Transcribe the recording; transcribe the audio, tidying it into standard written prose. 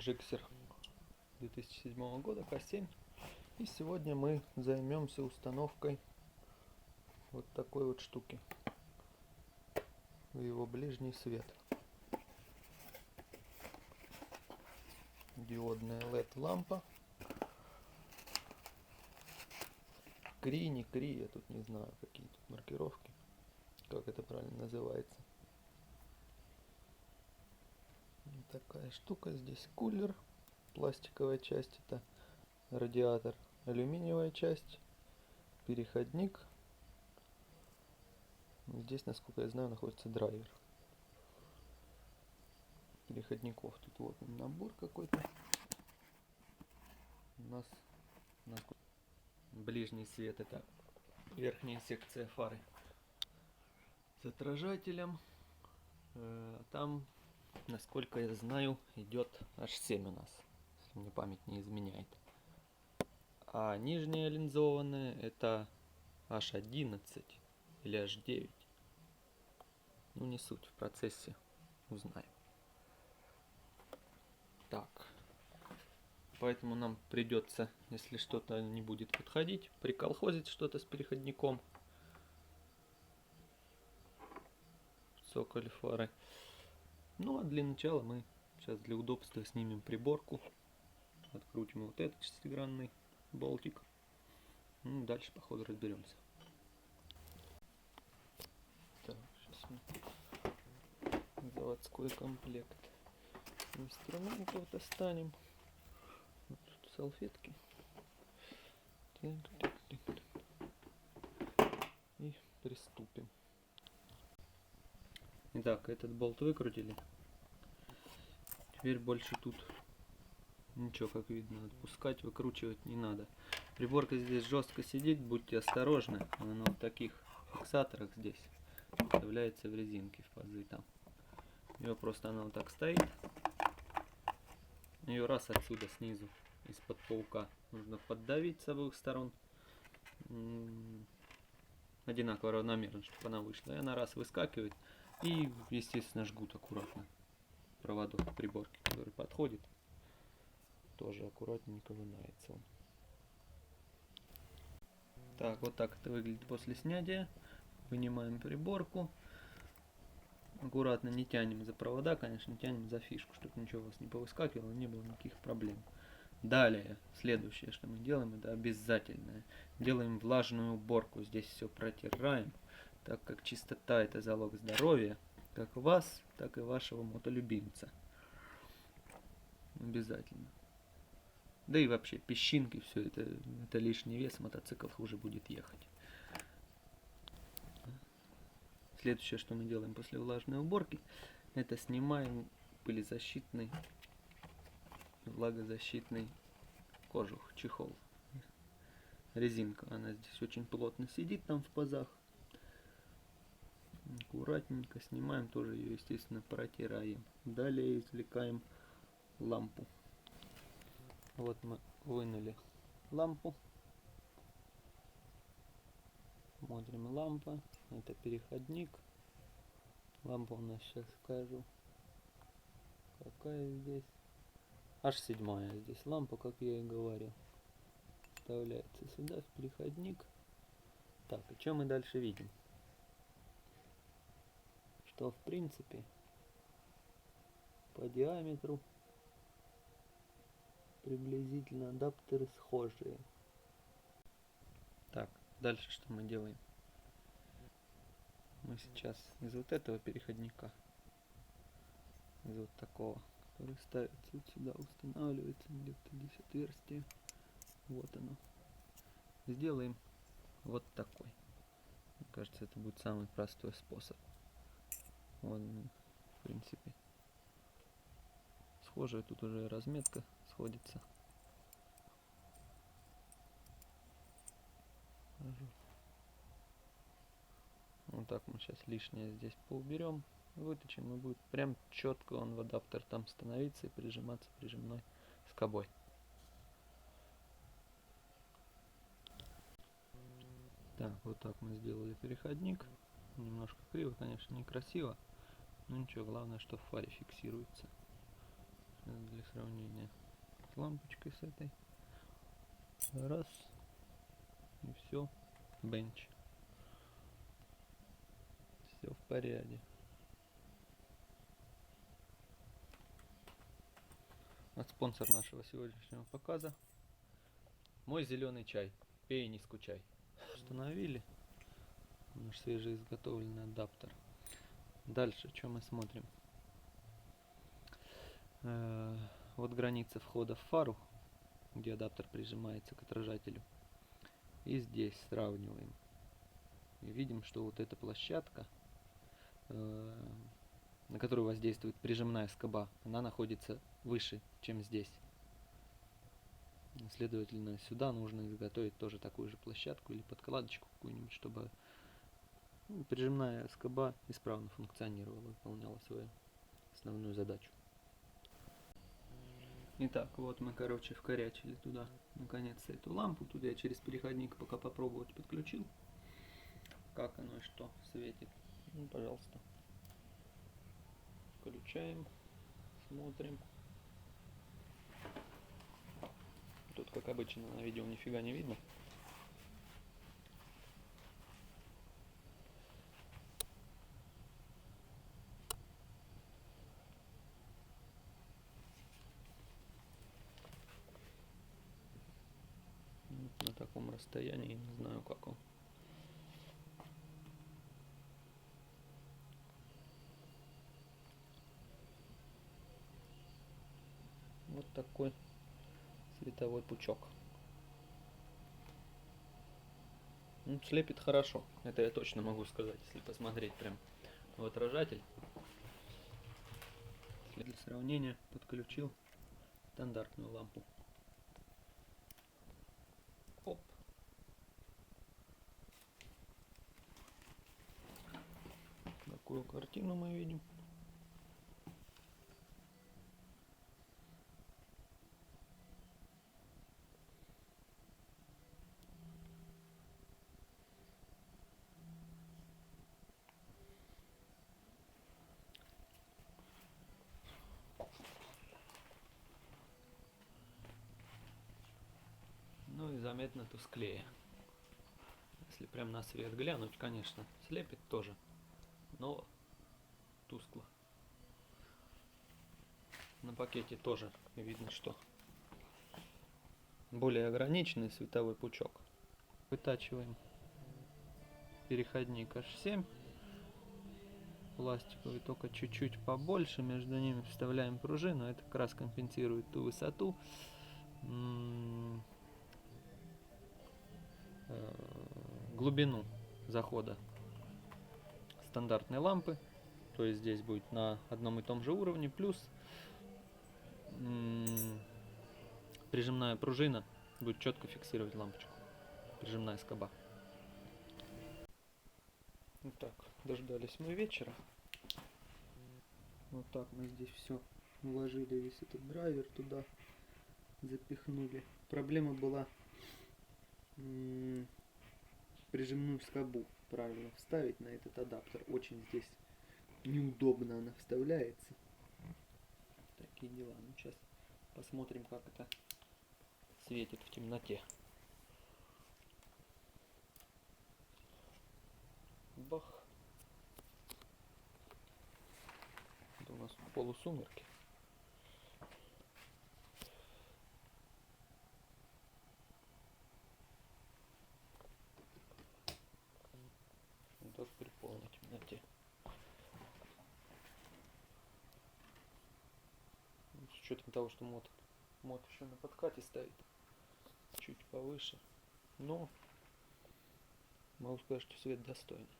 Gixxer 2007 года К7. И сегодня мы займемся установкой вот такой вот штуки в его ближний свет. Диодная LED лампа. Кри, не кри, я тут не знаю, какие тут маркировки, как это правильно называется. Вот такая штука. Здесь кулер, пластиковая часть это радиатор, алюминиевая часть, переходник. Здесь, насколько я знаю, находится драйвер. Переходников тут вот набор какой-то. У нас ближний свет это верхняя секция фары с отражателем. Там, насколько я знаю, идет H7 у нас, если мне память не изменяет. А нижняя линзованная это H11 или H9. Ну не суть, в процессе узнаем. Так. Поэтому нам придется, если что-то не будет подходить, приколхозить что-то с переходником. Цоколь фары. Ну а для начала мы сейчас для удобства снимем приборку. Открутим вот этот шестигранный болтик. Ну, дальше по ходу разберемся. Так, сейчас мы заводской комплект инструментов достанем. Вот тут салфетки. И приступим. Итак, этот болт выкрутили. Теперь больше тут ничего, как видно, отпускать, выкручивать не надо. Приборка здесь жестко сидит, будьте осторожны. Она на вот таких фиксаторах здесь вставляется в резинки, в пазы там. Ее просто она вот так стоит. Ее раз отсюда снизу, из-под паука, нужно поддавить с обоих сторон. Одинаково равномерно, чтобы она вышла. И она раз выскакивает. И, естественно, жгут аккуратно проводок к приборке, который подходит. Тоже аккуратненько вынается он. Так, вот так это выглядит после снятия. Вынимаем приборку. Аккуратно не тянем за провода, конечно, тянем за фишку, чтобы ничего у вас не повыскакивало, не было никаких проблем. Далее, следующее, что мы делаем, это обязательное. Делаем влажную уборку. Здесь все протираем, так как чистота это залог здоровья, как вас, так и вашего мотолюбимца. Обязательно. Да и вообще, песчинки, все это лишний вес, мотоцикл хуже будет ехать. Следующее, что мы делаем после влажной уборки, это снимаем пылезащитный, влагозащитный кожух, чехол. Резинка, она здесь очень плотно сидит там в пазах. Аккуратненько снимаем, тоже ее, естественно, протираем. Далее извлекаем лампу. Вот мы вынули лампу. Смотрим, лампа. Это переходник. Лампа у нас, сейчас скажу, какая здесь. Аж 7 здесь лампа, как я и говорил. Вставляется сюда в переходник. Так, и что мы дальше видим? Что в принципе по диаметру приблизительно адаптеры схожие. Так, дальше что мы делаем? Мы сейчас из вот этого переходника, из вот такого, который ставится вот сюда, устанавливается, где-то здесь отверстие, вот оно, сделаем вот такой. Мне кажется, это будет самый простой способ. Вот, в принципе, схожая, тут уже разметка сходится. Вот так мы сейчас лишнее здесь поуберем, выточим, и будет прям четко он в адаптер там становиться и прижиматься прижимной скобой. Так, вот так мы сделали переходник. Немножко криво, конечно, некрасиво, но ничего, главное, что в фаре фиксируется. Для сравнения с лампочкой с этой. Раз. И все. Бенч. Все в порядке. Вот спонсор нашего сегодняшнего показа. Мой зеленый чай. Пей и не скучай. Установили наш свежеизготовленный адаптер. Дальше, что мы смотрим? Вот граница входа в фару, где адаптер прижимается к отражателю. И здесь сравниваем. И видим, что вот эта площадка, на которую воздействует прижимная скоба, она находится выше, чем здесь. Следовательно, сюда нужно изготовить тоже такую же площадку или подкладочку какую-нибудь, чтобы прижимная скоба исправно функционировала, выполняла свою основную задачу. Итак, вот мы, короче, вкорячили туда, наконец-то, эту лампу. Тут я через переходник пока попробовать подключил. Как оно и что светит. Ну, пожалуйста. Включаем, смотрим. Тут, как обычно, на видео нифига не видно. На таком расстоянии, не знаю, как он. Вот такой световой пучок. Ну, слепит хорошо, это я точно могу сказать, если посмотреть прям в отражатель. Для сравнения подключил стандартную лампу. Оп. Такую картину мы видим. Ну и заметно тусклее. Если прям на свет глянуть, конечно, слепит тоже, но тускло. На пакете тоже видно, что более ограниченный световой пучок. Вытачиваем переходник H7. Пластиковый, только чуть-чуть побольше. Между ними вставляем пружину. Это как раз компенсирует ту высоту, глубину захода стандартной лампы. То есть здесь будет на одном и том же уровне. Плюс прижимная пружина будет четко фиксировать лампочку. Прижимная скоба. Итак, дождались мы вечера. Вот так мы здесь все уложили, весь этот драйвер туда запихнули. Проблема была прижимную скобу правильно вставить на этот адаптер. Очень здесь неудобно она вставляется. Такие дела. Ну, сейчас посмотрим, как это светит в темноте. Бах. Это у нас полусумерки. Так при полной темноте. С учетом того, что мод еще на подкате стоит, чуть повыше, но могу сказать, что свет достойный.